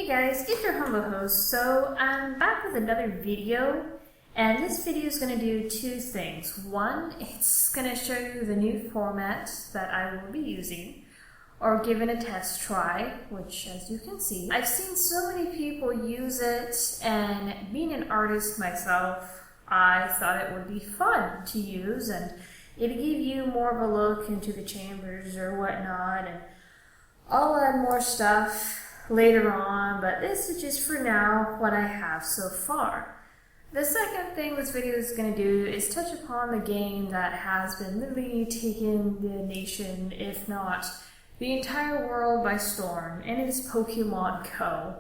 Hey guys, it's your humble host. So I'm back with another video, and this video is going to do two things. One, it's going to show you the new format that I will be using, or giving a test try, which as you can see, I've seen so many people use it, and being an artist myself, I thought it would be fun to use, and it'll give you more of a look into the chambers or whatnot, and I'll add more stuff later on, but this is just for now what I have so far. The second thing this video is going to do is touch upon the game that has been literally taking the nation, if not the entire world by storm, and it is Pokemon Go.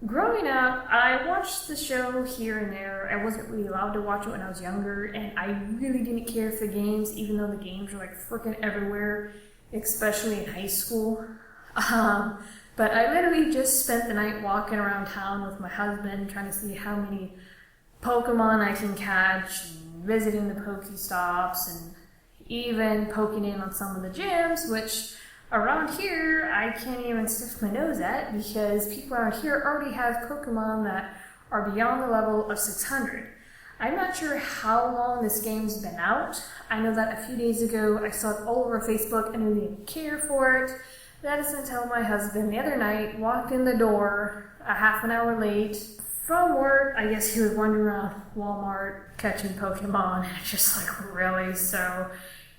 Growing up, I watched the show here and there. I wasn't really allowed to watch it when I was younger, and I really didn't care for the games, even though the games were like freaking everywhere, especially in high school. But I literally just spent the night walking around town with my husband, trying to see how many Pokemon I can catch, and visiting the Pokestops, and even poking in on some of the gyms, which around here I can't even stick my nose at because people around here already have Pokemon that are beyond the level of 600. I'm not sure how long this game's been out. I know that a few days ago I saw it all over Facebook and I didn't care for it. That is until my husband the other night walked in the door a half an hour late from work. I guess he was wandering around Walmart catching Pokemon. It's just like, really? So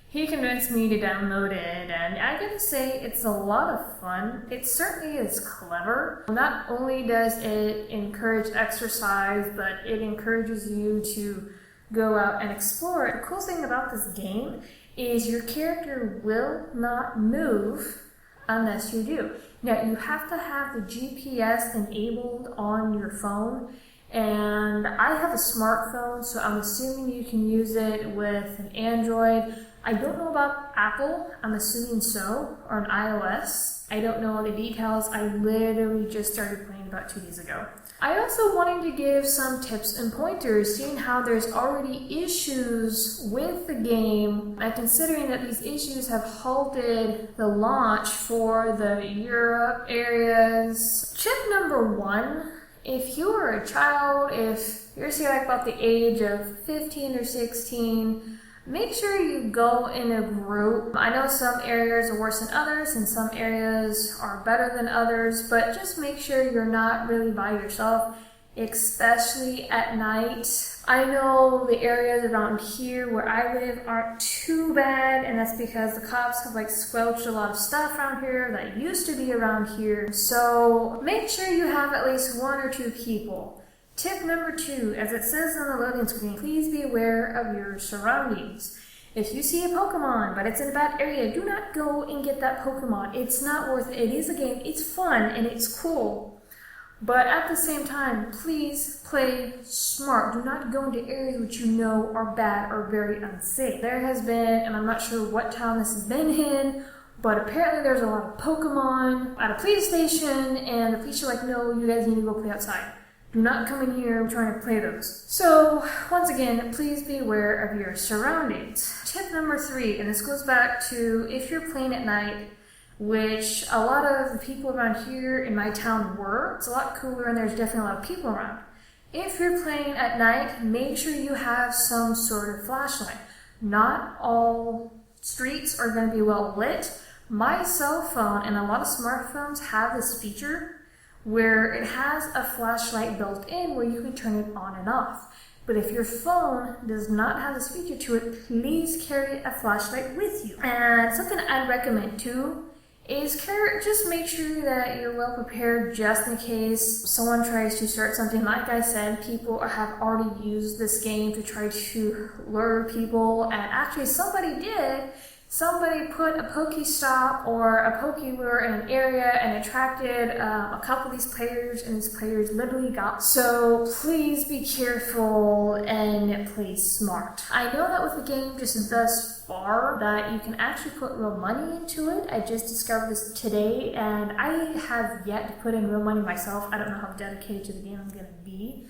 he convinced me to download it, and I gotta say, it's a lot of fun. It certainly is clever. Not only does it encourage exercise, but it encourages you to go out and explore. The cool thing about this game is your character will not move unless you do. Now, you have to have the GPS enabled on your phone, and I have a smartphone, so I'm assuming you can use it with an Android. I don't know about Apple, I'm assuming so, or an iOS. I don't know all the details. I literally just started playing about 2 days ago. I also wanted to give some tips and pointers, seeing how there's already issues with the game, and considering that these issues have halted the launch for the Europe areas. Tip number one, if you are a child, if you're say like about the age of 15 or 16, make sure you go in a group. I know some areas are worse than others and some areas are better than others, but just make sure you're not really by yourself, especially at night. I know the areas around here where I live aren't too bad, and that's because the cops have like squelched a lot of stuff around here that used to be around here. So make sure you have at least one or two people. Tip number two, as it says on the loading screen, please be aware of your surroundings. If you see a Pokemon, but it's in a bad area, do not go and get that Pokemon. It's not worth it. It is a game, it's fun, and it's cool. But at the same time, please play smart. Do not go into areas which you know are bad or very unsafe. There has been, and I'm not sure what town this has been in, but apparently there's a lot of Pokemon at a police station, and the police are like, no, you guys need to go play outside. Do not come in here trying to play those. So, once again, please be aware of your surroundings. Tip number three, and this goes back to if you're playing at night, which a lot of the people around here in my town were. It's a lot cooler and there's definitely a lot of people around. If you're playing at night, make sure you have some sort of flashlight. Not all streets are going to be well lit. My cell phone and a lot of smartphones have this feature where it has a flashlight built in where you can turn it on and off. But if your phone does not have this feature to it, please carry a flashlight with you. And something I'd recommend too is just make sure that you're well prepared just in case someone tries to start something. Like I said, people have already used this game to try to lure people, and actually somebody did. Somebody put a Pokestop or a Pokélure in an area and attracted a couple of these players, and these players literally got. So please be careful and play smart. I know that with the game just thus far that you can actually put real money into it. I just discovered this today, and I have yet to put in real money myself. I don't know how dedicated to the game I'm going to be.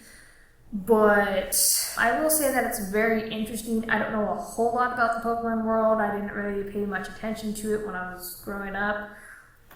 But I will say that it's very interesting. I don't know a whole lot about the Pokemon world. I didn't really pay much attention to it when I was growing up.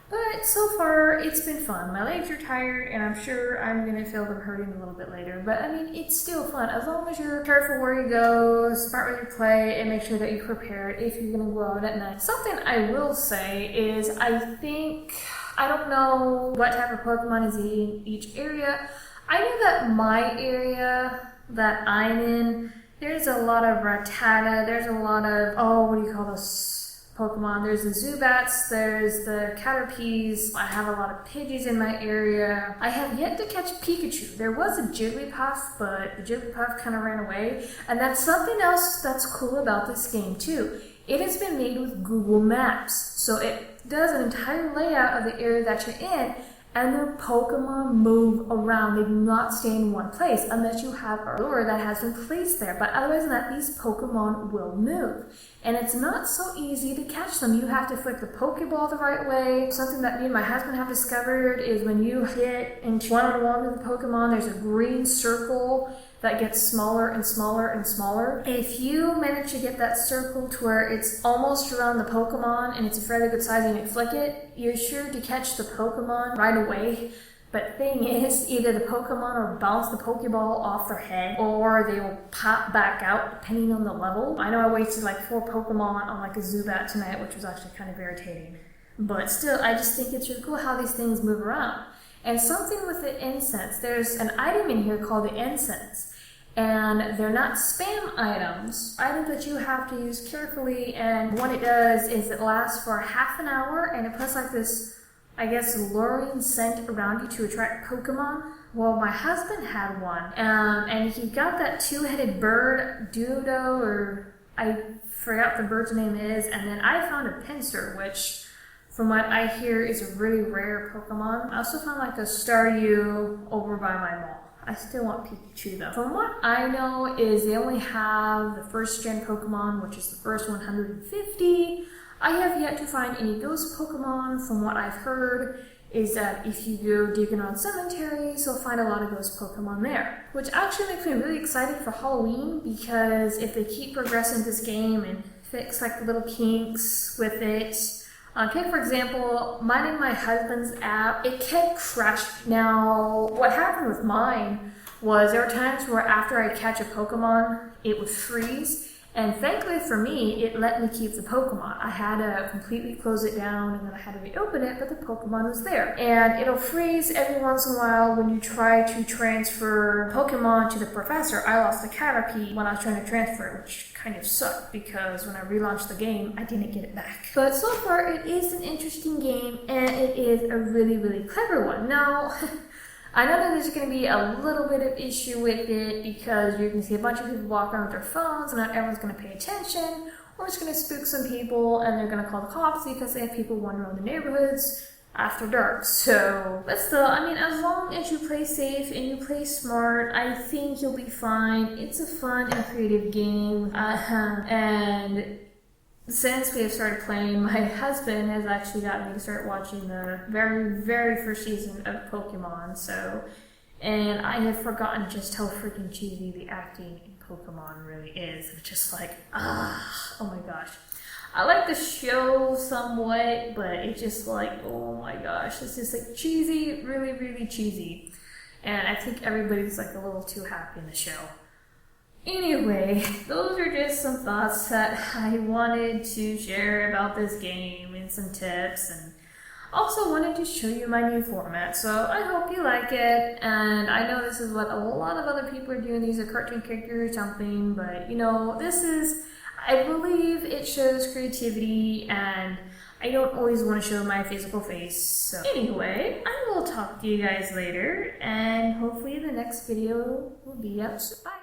But so far, it's been fun. My legs are tired, and I'm sure I'm going to feel them hurting a little bit later. But I mean, it's still fun. As long as you're careful where you go, smart with your play, and make sure that you're prepared if you're going to go out at night. Something I will say is I don't know what type of Pokemon is in each area. I know that my area that I'm in, there's a lot of Rattata, there's a lot of, what do you call those Pokemon? There's the Zubats, there's the Caterpies, I have a lot of Pidgeys in my area. I have yet to catch Pikachu. There was a Jigglypuff, but the Jigglypuff kind of ran away. And that's something else that's cool about this game too. It has been made with Google Maps, so it does an entire layout of the area that you're in, and their Pokemon move around. They do not stay in one place unless you have a lure that has been placed there. But otherwise than that, these Pokemon will move. And it's not so easy to catch them. You have to flick the Pokeball the right way. Something that me and my husband have discovered is when you hit into one-on-one with the Pokemon, there's a green circle that gets smaller and smaller and smaller. If you manage to get that circle to where it's almost around the Pokemon and it's a fairly good size and you flick it, you're sure to catch the Pokemon right away. But thing is, either the Pokemon will bounce the Pokeball off their head or they will pop back out depending on the level. I know I wasted like 4 Pokemon on like a Zubat tonight, which was actually kind of irritating. But still, I just think it's really cool how these things move around. And something with the incense, there's an item in here called the incense. And they're not spam items that you have to use carefully. And what it does is it lasts for half an hour and it puts like this, I guess, luring scent around you to attract Pokemon. Well, my husband had one, and he got that 2-headed bird, Dodo, or I forgot the bird's name is, and then I found a Pinsir, which from what I hear is a really rare Pokemon. I also found like a Staryu over by my mall. I still want Pikachu though. From what I know is they only have the first gen Pokemon, which is the first 150. I have yet to find any ghost Pokemon. From what I've heard is that if you go digging on cemeteries, you'll find a lot of ghost Pokemon there. Which actually makes me really excited for Halloween, because if they keep progressing this game and fix like the little kinks with it, take for example, mine and my husband's app, it kept crashing. Now, what happened with mine was there were times where after I catch a Pokemon, it would freeze. And thankfully for me, it let me keep the Pokemon. I had to completely close it down and then I had to reopen it, but the Pokemon was there. And it'll freeze every once in a while when you try to transfer Pokemon to the professor. I lost the Caterpie when I was trying to transfer it, which kind of sucked because when I relaunched the game, I didn't get it back. But so far, it is an interesting game and it is a really, really clever one. Now, I know that there's going to be a little bit of issue with it because you're going to see a bunch of people walk around with their phones and not everyone's going to pay attention, or it's going to spook some people and they're going to call the cops because they have people wandering around the neighborhoods after dark. So, but still, I mean, as long as you play safe and you play smart, I think you'll be fine. It's a fun and creative game. And since we have started playing, my husband has actually got me to start watching the very, very first season of Pokemon, and I had forgotten just how freaking cheesy the acting in Pokemon really is. It's just like, oh my gosh. I like the show somewhat, but it's just like, oh my gosh, it's just like cheesy, really, really cheesy. And I think everybody's like a little too happy in the show. Anyway, those are just some thoughts that I wanted to share about this game and some tips, and also wanted to show you my new format. So I hope you like it, and I know this is what a lot of other people are doing. These are cartoon characters or something, but you know, this is, I believe it shows creativity, and I don't always want to show my physical face. So anyway, I will talk to you guys later, and hopefully the next video will be up soon. Bye!